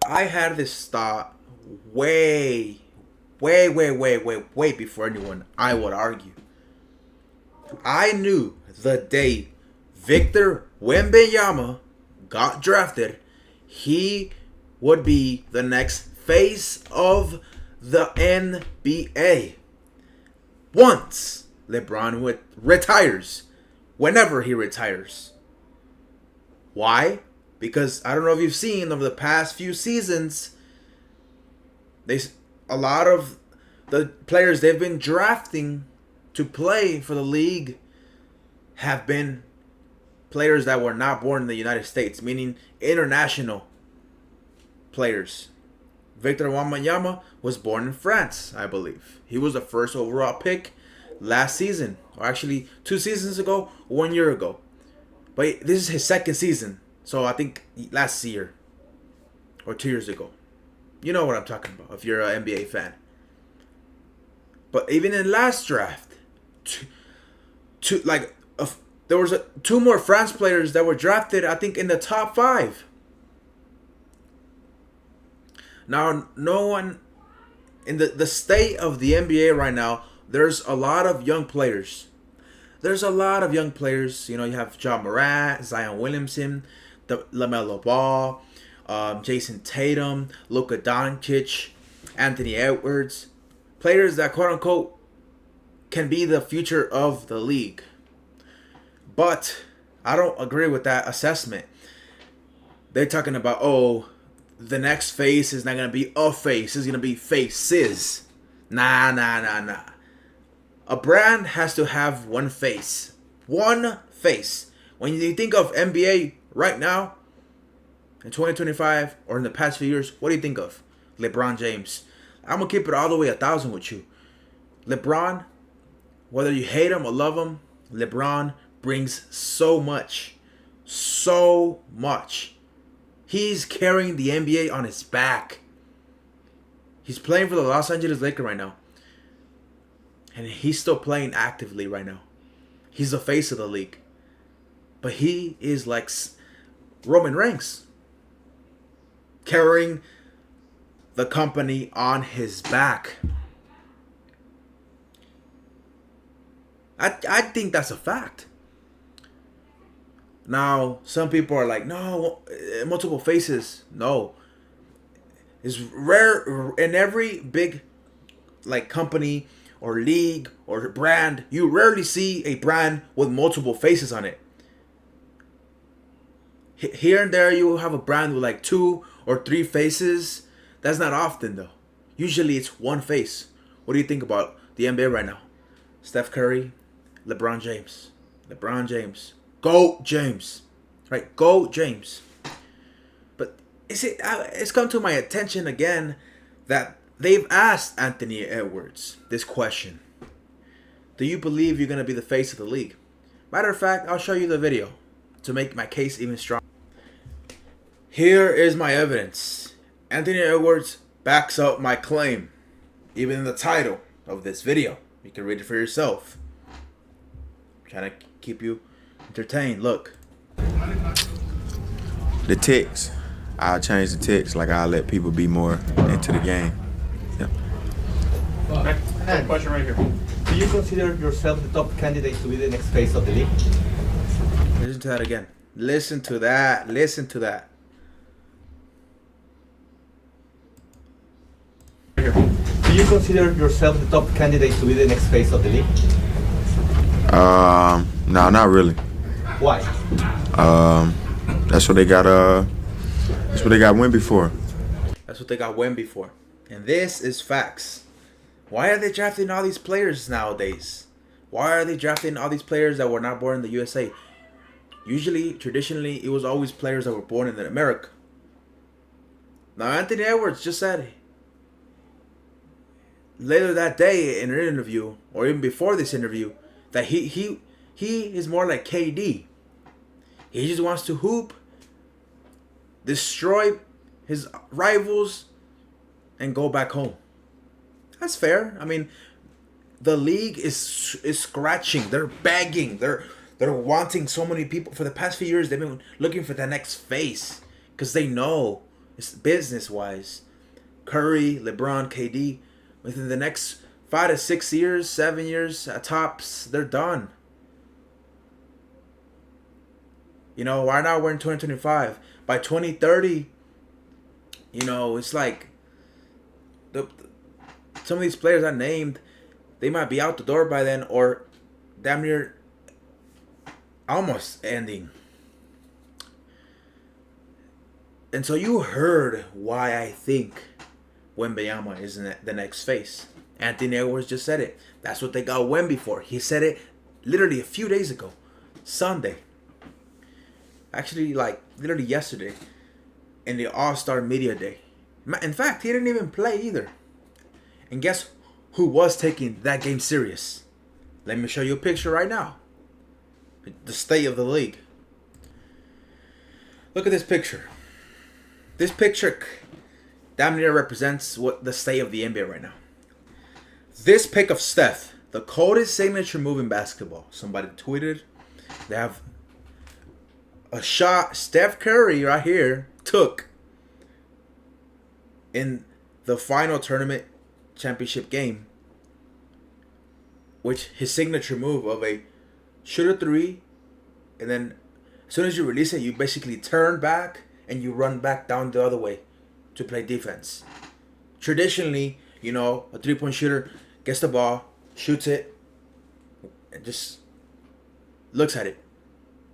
I had this thought way before anyone, I would argue. I knew the day Victor Wembyanma got drafted, he would be the next face of the NBA. Once LeBron retires, whenever he retires. Why? Because I don't know if you've seen over the past few seasons, a lot of the players they've been drafting to play for the league have been players that were not born in the United States, meaning international players. Victor Wembanyama was born in France, I believe. He was the first overall pick last season, or actually 2 seasons ago, 1 year ago. But this is his second season, so I think last year or 2 years ago. You know what I'm talking about if you're an NBA fan. But even in last draft, there was two more France players that were drafted, I think, in the top 5. Now, no one in the state of the NBA right now, there's a lot of young players. There's a lot of young players. You know, you have Ja Morant, Zion Williamson, LaMelo Ball, Jason Tatum, Luka Doncic, Anthony Edwards. Players that, quote unquote, can be the future of the league. But I don't agree with that assessment. They're talking about, the next face is not going to be a face. It's going to be faces. Nah. A brand has to have one face. One face. When you think of NBA right now, in 2025, or in the past few years, what do you think of? LeBron James. I'm going to keep it all the way 1,000 with you. LeBron, whether you hate him or love him, LeBron brings so much. So much. He's carrying the NBA on his back. He's playing for the Los Angeles Lakers right now. And he's still playing actively right now. He's the face of the league. But he is like Roman Reigns, carrying the company on his back. I think that's a fact. Now, some people are like, no, multiple faces. No. It's rare in every big company or league or brand. You rarely see a brand with multiple faces on it. Here and there, you will have a brand with 2 or 3 faces. That's not often, though. Usually, it's one face. What do you think about the NBA right now? Steph Curry, LeBron James. Go James. Right? Go James. But it's come to my attention again that they've asked Anthony Edwards this question. Do you believe you're going to be the face of the league? Matter of fact, I'll show you the video to make my case even stronger. Here is my evidence. Anthony Edwards backs up my claim. Even in the title of this video. You can read it for yourself. I'm trying to keep you entertained. Look. The text. I'll change the text. I'll let people be more into the game. Yep. I have a question right here. Do you consider yourself the top candidate to be the next face of the league? Listen to that again. Listen to that. Do you consider yourself the top candidate to be the next face of the league? No, not really. Why? That's what they got. That's what they got Wemby for. That's what they got Wemby for. And this is facts. Why are they drafting all these players nowadays? Why are they drafting all these players that were not born in the USA? Usually, traditionally, it was always players that were born in America. Now, Anthony Edwards just said later that day in an interview, or even before this interview, that he is more like KD. He just wants to hoop, destroy his rivals, and go back home. That's fair. I mean, the league is scratching. They're begging. They're wanting so many people. For the past few years, they've been looking for the next face because they know It's business wise. Curry, LeBron, KD, within the next 5 to 6 years, 7 years at tops, they're done. Right now we're in 2025. By 2030, it's like the some of these players I named, they might be out the door by then, or damn near almost ending. And so you heard why I think Wembyama is the next face. Anthony Edwards just said it. That's what they got Wemby for. He said it literally a few days ago, Sunday. Actually, like literally yesterday, in the All-Star Media Day. In fact, he didn't even play either. And guess who was taking that game serious? Let me show you a picture right now. The state of the league. Look at this picture. This picture damn near represents what the state of the NBA right now. This pic of Steph, the coldest signature move in basketball. Somebody tweeted. They have a shot Steph Curry right here took in the final tournament championship game, which his signature move of a shoot a three, and then as soon as you release it, you basically turn back and you run back down the other way to play defense. Traditionally, a three-point shooter gets the ball, shoots it, and just looks at it.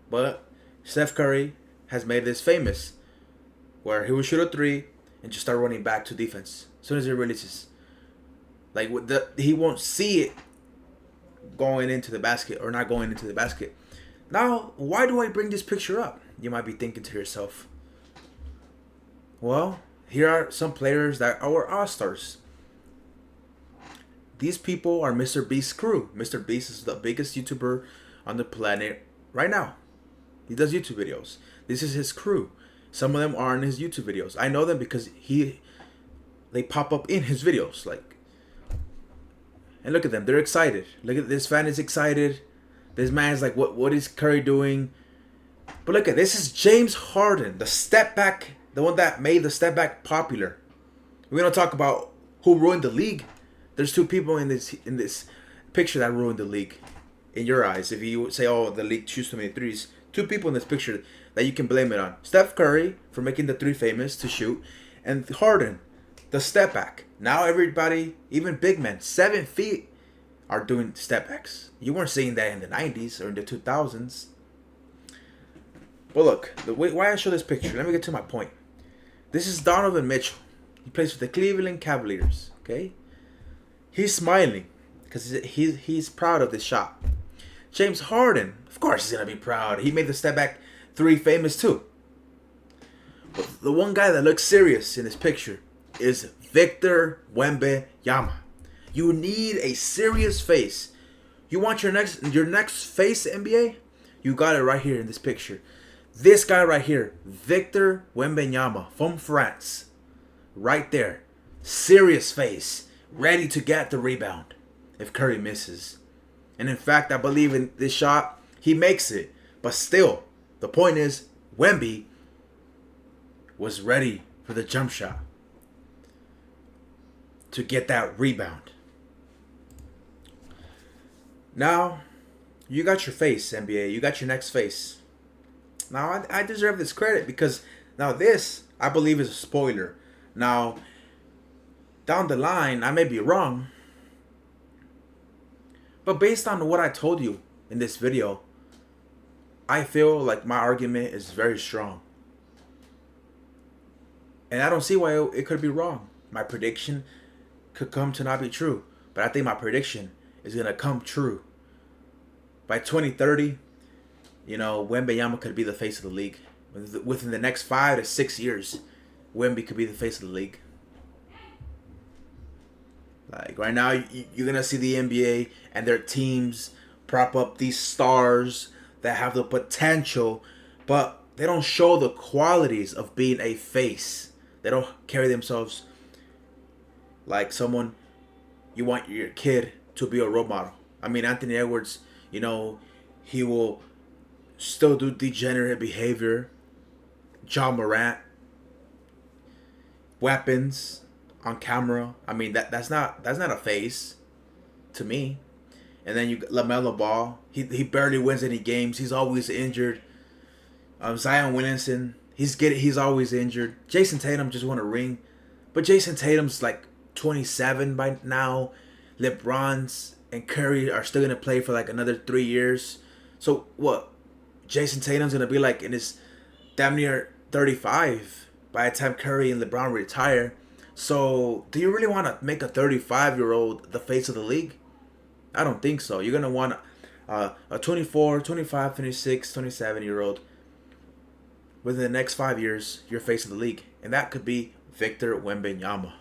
But Steph Curry has made this famous, where he will shoot a three and just start running back to defense as soon as he releases. Like he won't see it going into the basket or not going into the basket. Now, why do I bring this picture up? You might be thinking to yourself. Well, here are some players that are all-stars. These people are Mr. Beast's crew. Mr. Beast is the biggest YouTuber on the planet right now. He does YouTube videos. This is his crew. Some of them are in his YouTube videos. I know them because they pop up in his videos. And look at them. They're excited. Look at this fan is excited. This man's like, what is Curry doing? But look at this is James Harden, the step back, the one that made the step back popular. We're gonna talk about who ruined the league. There's two people in this picture that ruined the league. In your eyes, if you say, oh, the league shoots too many threes, two people in this picture that you can blame it on. Steph Curry for making the three famous to shoot, and Harden, the step back. Now everybody, even big men, 7 feet, are doing step backs. You weren't seeing that in the 90s or in the 2000s. But look, why I show this picture, let me get to my point. This is Donovan Mitchell. He plays for the Cleveland Cavaliers, okay? He's smiling because he's proud of this shot. James Harden, of course he's going to be proud. He made the step back three famous too. But the one guy that looks serious in this picture is Victor Wembyanma. You need a serious face. You want your next face, NBA? You got it right here in this picture. This guy right here, Victor Wembanyama from France. Right there. Serious face. Ready to get the rebound if Curry misses. And in fact, I believe in this shot, he makes it. But still, the point is, Wemby was ready for the jump shot to get that rebound. Now, you got your face, NBA. You got your next face. Now, I deserve this credit because now this, I believe, is a spoiler. Now, down the line, I may be wrong. But based on what I told you in this video, I feel like my argument is very strong. And I don't see why it could be wrong. My prediction could come to not be true. But I think my prediction is going to come true. By 2030, Wembanyama could be the face of the league. Within the next 5 to 6 years, Wemby could be the face of the league. Like right now, you're going to see the NBA and their teams prop up these stars that have the potential, but they don't show the qualities of being a face. They don't carry themselves like someone you want your kid to be a role model. I mean, Anthony Edwards, he will still do degenerate behavior. John Morant, weapons on camera. I mean that's not a face to me. And then you got LaMelo Ball. He barely wins any games. He's always injured. Zion Williamson. He's always injured. Jason Tatum just won a ring, but Jason Tatum's like 27 by now. LeBron's and Curry are still gonna play for like another 3 years. So what? Jason Tatum's gonna be like in his damn near 35 by the time Curry and LeBron retire. So do you really want to make a 35-year-old the face of the league? I don't think so. You're gonna want a 24, 25, 26, 27-year-old within the next 5 years, your face of the league, and that could be Victor Wembanyama.